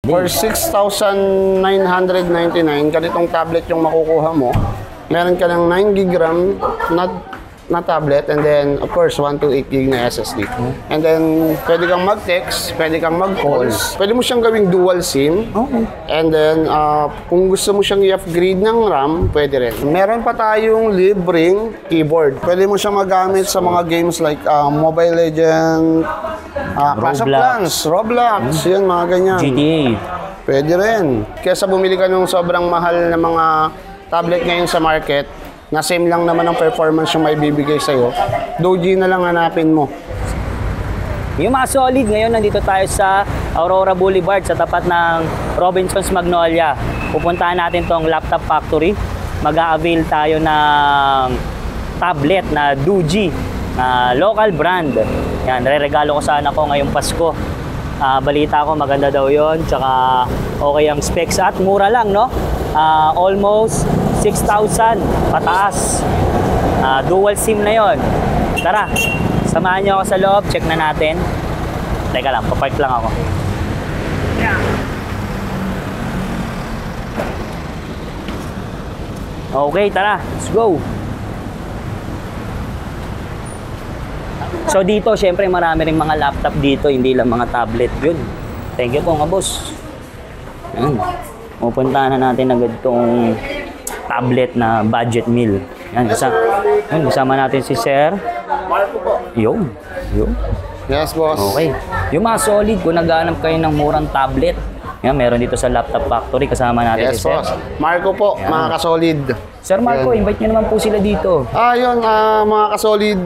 For 6,999, ganitong tablet yung makukuha mo. Meron ka ng 9 GB RAM na tablet, and then of course 128 GB na SSD. And then pwede kang mag-text, pwede kang mag-calls, pwede mo siyang gawing dual SIM. And then kung gusto mo siyang i-upgrade ng RAM, pwede rin. Meron pa tayong libreng keyboard. Pwede mo siyang magamit sa mga games like Mobile Legends, Clash of Clans, Roblox, yun, mga ganyan. GTA. Pwede rin. Kesa bumili ka ng sobrang mahal na mga tablet ngayon sa market, na same lang naman ang performance yung may bibigay sa'yo, Doji na lang hanapin mo. Yung mga solid, ngayon nandito tayo sa Aurora Boulevard sa tapat ng Robinsons Magnolia. Pupuntahan natin tong Laptop Factory. Mag-a-avail tayo ng tablet na Doji, local brand. Yan, re-regalo ko sa anak ko ngayong Pasko. Balita ko maganda daw yon, tsaka okay ang specs at mura lang, no? Almost 6,000 pataas. Dual SIM na yon. Tara, samahan niyo ako sa loob, check na natin. Teka lang, papark lang ako. Okay, tara, let's go. So dito, syempre marami ring mga laptop dito, hindi lang mga tablet yun. Thank you po nga, boss. Yan. Pupuntahan na natin agad itong tablet na budget meal. Yan, kasama natin si Sir. Marco po. Yung. Yes, boss. Okay. Yung mga solid, kung naghahanap kayo ng murang tablet, yan, meron dito sa Laptop Factory. Kasama natin si Sir. Yes, boss. Marco po, yan, mga kasolid. Sir Marco, invite nyo naman po sila dito. Yun, mga kasolid,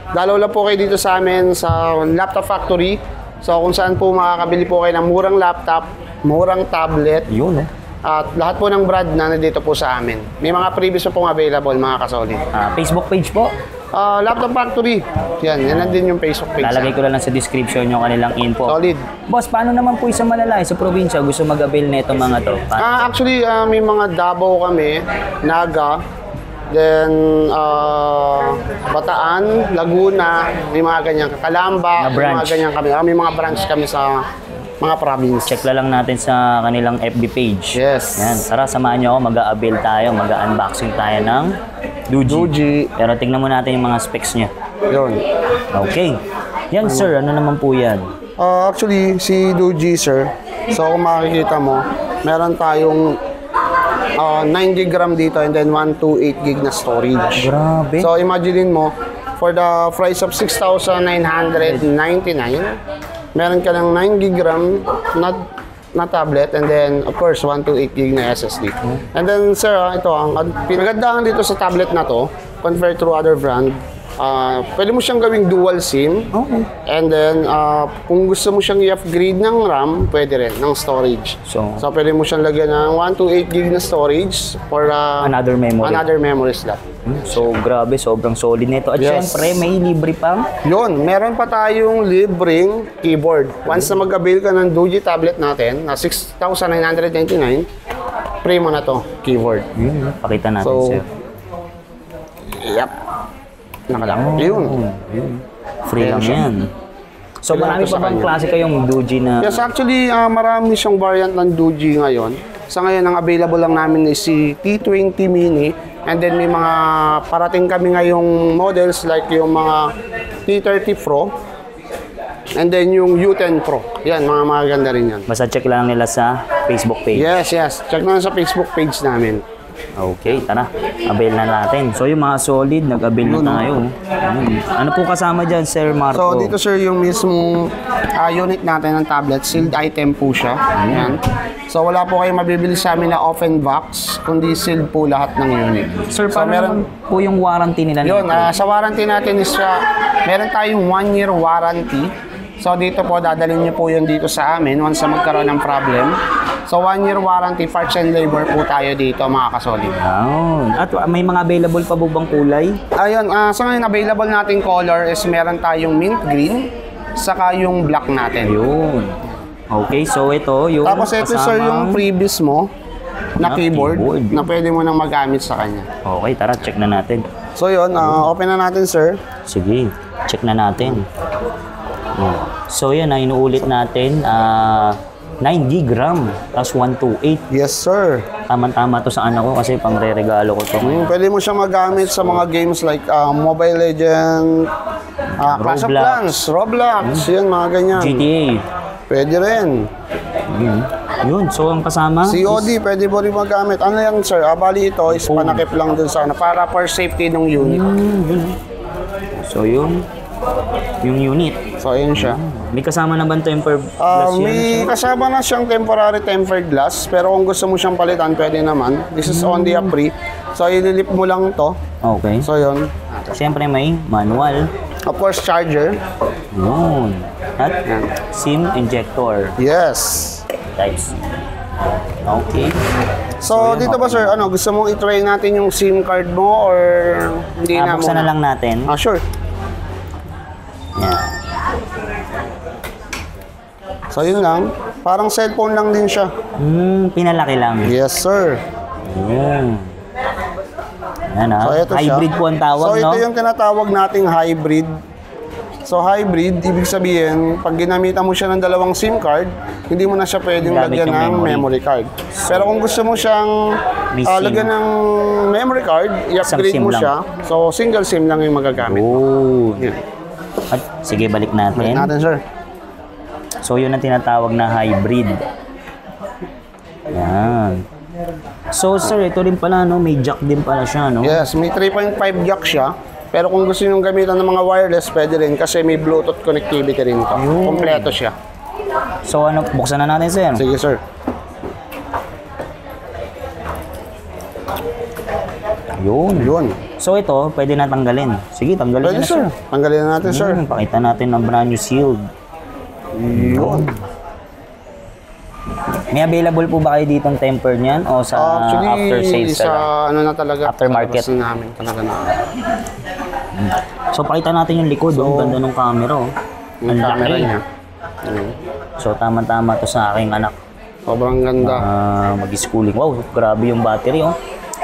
dalaw lang po kayo dito sa amin sa Laptop Factory. So kung saan po makakabili po kayo ng murang laptop, murang tablet. Yun, At lahat po ng brand na nandito po sa amin. May mga previous po pong available, mga kasolid. Facebook page po. Laptop Factory. Yan din yung Facebook page. Lalagay ko lang sa description yung kanilang info. Solid. Boss, paano naman po isang malalaki sa probinsya gusto mag-avail na itong mga to? Actually, may mga Davao kami, Naga, then Bataan, Laguna, may mga ganyan. Kalamba, may mga ganyan kami. May mga branch kami sa mga province. Check lang natin sa kanilang FB page. Yes. Yan. Tara, samahan nyo ako. Mag-a-avail tayo. Mag-a-unboxing tayo ng Doji. Pero tingnan mo natin yung mga specs niya. Yun. Okay. Yan, sir. Ano naman po yan? Actually, si Doji, sir. So, kung makikita mo, meron tayong 9 GB RAM dito and then 128 GB na storage. Grabe. So, imagine mo, for the price of 6,999, meron ka ng 9 GB RAM na tablet, and then of course 128 GB na SSD. And then sir, ito ang pinagandaan dito sa tablet na to compared to other brand. Pwede mo siyang gawing dual SIM. And then kung gusto mo siyang i-upgrade ng RAM, pwede rin ng storage. So pwede mo siyang lagyan ng 128 GB na storage for another memory slot. So grabe, sobrang solid nito. At syempre, may libre pang. Yun, meron pa tayong libreng keyboard. Once na mag-avail ka ng Doji tablet natin na 6,999, free mo na to keyboard. Pakita natin, sir. Yep. Nakalak. Yun. Free lang yan. So marami pa bang klase kayong Doji na? Yes, actually, marami siyang variant ng Doji ngayon. Sa ngayon, ang available lang namin is si T20 Mini. And then may mga parating kami ngayong models like yung mga T30 Pro. And then yung U10 Pro. Yan, mga maganda rin yan. Basta check lang nila sa Facebook page. Yes. Check na sa Facebook page namin. Okay, tara. Avail na natin. So yung mga solid, nag-avail na tayo. Ano po kasama dyan, Sir Marco? So dito sir, yung mismong unit natin ng tablet, sealed item po siya. Yan. So wala po kayong mabibili sa amin na open box, kundi sealed po lahat ng unit. Sir, paano meron po yung warranty nila? Yun, sa warranty natin is meron tayong 1-year warranty. So dito po, dadalhin niyo po yun dito sa amin once na magkaroon ng problem. So 1-year warranty, parts and labor po tayo dito, mga kasolid. At may mga available pa bang kulay? Ayun, sa ngayon available nating color is meron tayong mint green, saka yung black natin. Yun. Okay, so ito yung tapos ito sir, yung previous mo na keyboard na pwede mo nang magamit sa kanya. Okay, tara, check na natin. So yun, open na natin sir. Sige, check na natin. So yan, inuulit natin. 9 gig RAM, tapos 128. Yes, sir. Tama-tama to sa anak ko kasi pang re-regalo ko to. Pwede mo siya magamit sa mga games like Mobile Legend, Clash of Roblox. Clans, Roblox, yun, mga ganyan. GTA. Pwede rin. Yun, so ang kasama? COD, pwede mo rin magamit. Ano yan, sir? Bali ito is panakip lang dun sa para for safety ng unit. Yun. So yun, yung unit. So, ayun siya. May kasama na ba tempered glass yan? May kasama na siyang temporary tempered glass, pero kung gusto mo siyang palitan, pwede naman. This is only a free. So, ililip mo lang to. Okay. So, yun. Siyempre may manual. Of course, charger. Yun. At SIM injector. Yes. Types. Okay. So, dito ba, sir, gusto mong i-try natin yung SIM card mo or hindi na Buksan na lang natin. Sure. Yan. So, yun lang. Parang cellphone lang din siya. Pinalaki lang. Yes, sir. Yun. Yan So, ito siya. Hybrid po ang tawag, So, no? ito yung tinatawag nating hybrid. So, hybrid, ibig sabihin, pag ginamitan mo siya ng dalawang SIM card, hindi mo na siya pwedeng Gamit lagyan yung ng memory card. Pero kung gusto mo siyang May SIM. lagyan ng memory card, i-upgrade SIM mo lang. siya. So, single SIM lang yung magagamit. Oh. Yan. At sige, balik natin. Balik natin, sir. So, yun ang tinatawag na hybrid. Yan. So, sir, ito rin pala, no? May jack din pala siya, no? Yes, may 3.5 jack siya. Pero kung gusto nyo gamitan ng mga wireless, pwede rin kasi may Bluetooth connectivity rin to. Kompleto siya. So, buksan na natin, sir. Sige, sir. Yun. Yun. So, ito, pwede na tanggalin. Sige, tanggalin Pwede, na, sir. Tanggalin na natin, sir. Pakita natin ang brand new sealed. Yun. May available po ba kayo ditong temper niyan o sa after sales sa ano na talaga. Aftermarket. Sa labas namin talaga na. So, pakita natin yung likod. Ang ganda ng camera, oh. Yung Ang camera laki. niya. Yun. So, tama-tama to sa aking anak. Sobrang ganda. Mag-schooling. Wow, grabe yung battery, oh.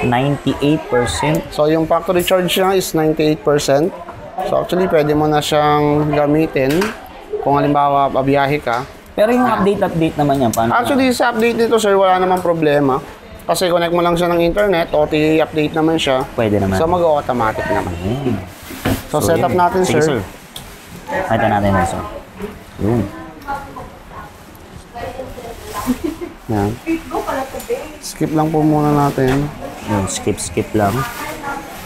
98%. So, yung factory charge niya is 98%. So, actually, pwede mo na siyang gamitin kung halimbawa babiyahe ka. Pero yung update naman yan, paano? Actually, sa update nito, sir, wala namang problema. Kasi connect mo lang siya ng internet, OTA update naman siya. Pwede naman. So, mag-automatic naman. So, set up yun. natin, Sige, sir. Pakita natin, sir. Yun. Yan. Skip lang po muna natin. Yun, skip lang.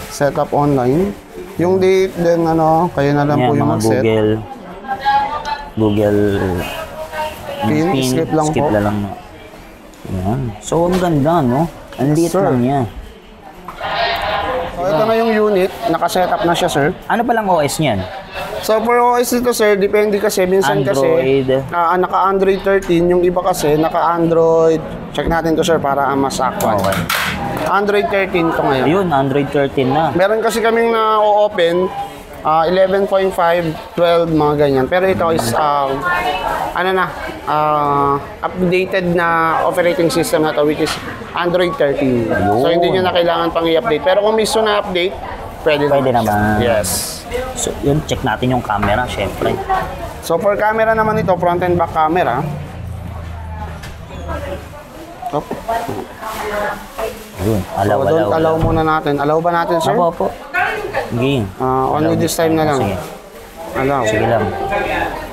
Set up online. Yung date din, kayo na lang Yan, po yung mga mag-set. Google Pin, skip lang po. na lang. Yan. So, ang ganda, no? Ang liit Sir. lang niya. So, ito na yung unit. Naka-set up na siya, sir. Ano palang OS niyan? So, for OS nito, sir, depende kasi. Minsan Android. kasi, naka-Android 13. Yung iba kasi, naka-Android. Check natin to, sir, para mas actual. Okay. Android 13 to ngayon. Ayun, Android 13 na. Meron kasi kaming na-open. 11.5, 12, mga ganyan. Pero ito is, updated na operating system na to, which is Android 13. So, hindi nyo na kailangan pang i-update. Pero kung misto na update, pwede naman. Yes. So, yun, check natin yung camera, syempre. So, for camera naman ito, front and back camera. Oh. Ayun, So, don't allow muna natin. Allow ba natin, sir? Opo. Sige. Only this time na lang. Sige. Allow. Sige lang.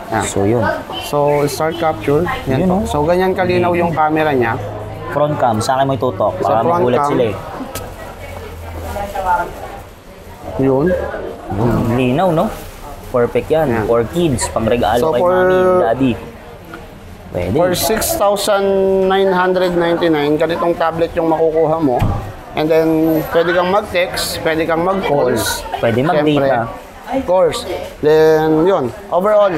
Yan. So, yun. So, start capture. Yan Yun, po. oh. So, ganyan kalinaw yung camera niya. Front cam, sa akin mo itutok. Sa Baka front magulat cam. sila eh. Yun. Linaw, no? Perfect yan. Yan. For kids, pang regalo So, kay for- mommy and daddy. Pwede. For 6,999, ganitong tablet yung makukuha mo. And then, pwede kang mag-text, pwede kang mag-calls. Pwede mag-data. Of course. Then, yun. Overall,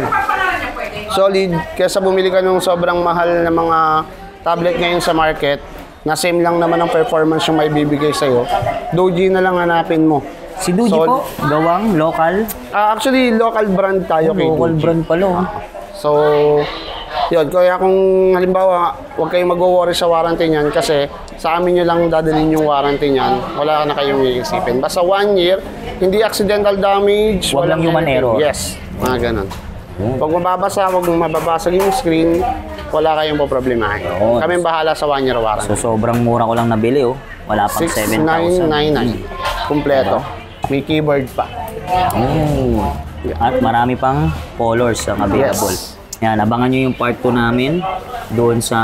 solid. Kesa bumili ka ng sobrang mahal na mga tablet ngayon sa market, na same lang naman ang performance yung may bibigay sa'yo, Doji na lang hanapin mo. Si Doji po, gawang local. Actually, local brand tayo kay Local Doji. brand pala. Oh. So, yun. Kaya kung halimbawa, huwag kayong mag-worry sa warranty niyan kasi sa amin nyo lang dadalhin yung warranty niyan. Wala na kayong iisipin. Basta 1 year, hindi accidental damage. Huwag lang walang human anything. error. Yes, mga ganun. Pag mababasa, wag mong mababasag yung screen, wala kayong poproblemahin. Yun. Kami bahala sa 1 year warranty. So sobrang mura ko lang nabili oh. Wala pang 7,000. 6,999. Kumpleto. May keyboard pa. Oh. At marami pang colors ang available. Yes. Yan, abangan nyo yung part 2 namin doon sa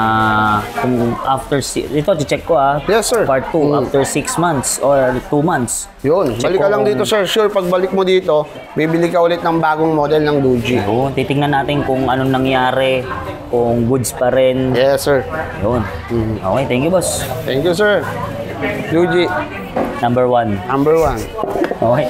kung after ito check ko Yes, sir. part 2 after 6 months or 2 months. Yun, Check balik ka ko lang kung- dito, sir. Sure, pagbalik mo dito, bibili ka ulit ng bagong model ng Doji. Yun, titingnan natin kung anong nangyari, kung goods pa rin. Yes, sir. Yun. Okay, thank you boss. Thank you, sir. Doji, Number 1. number 1. Okay.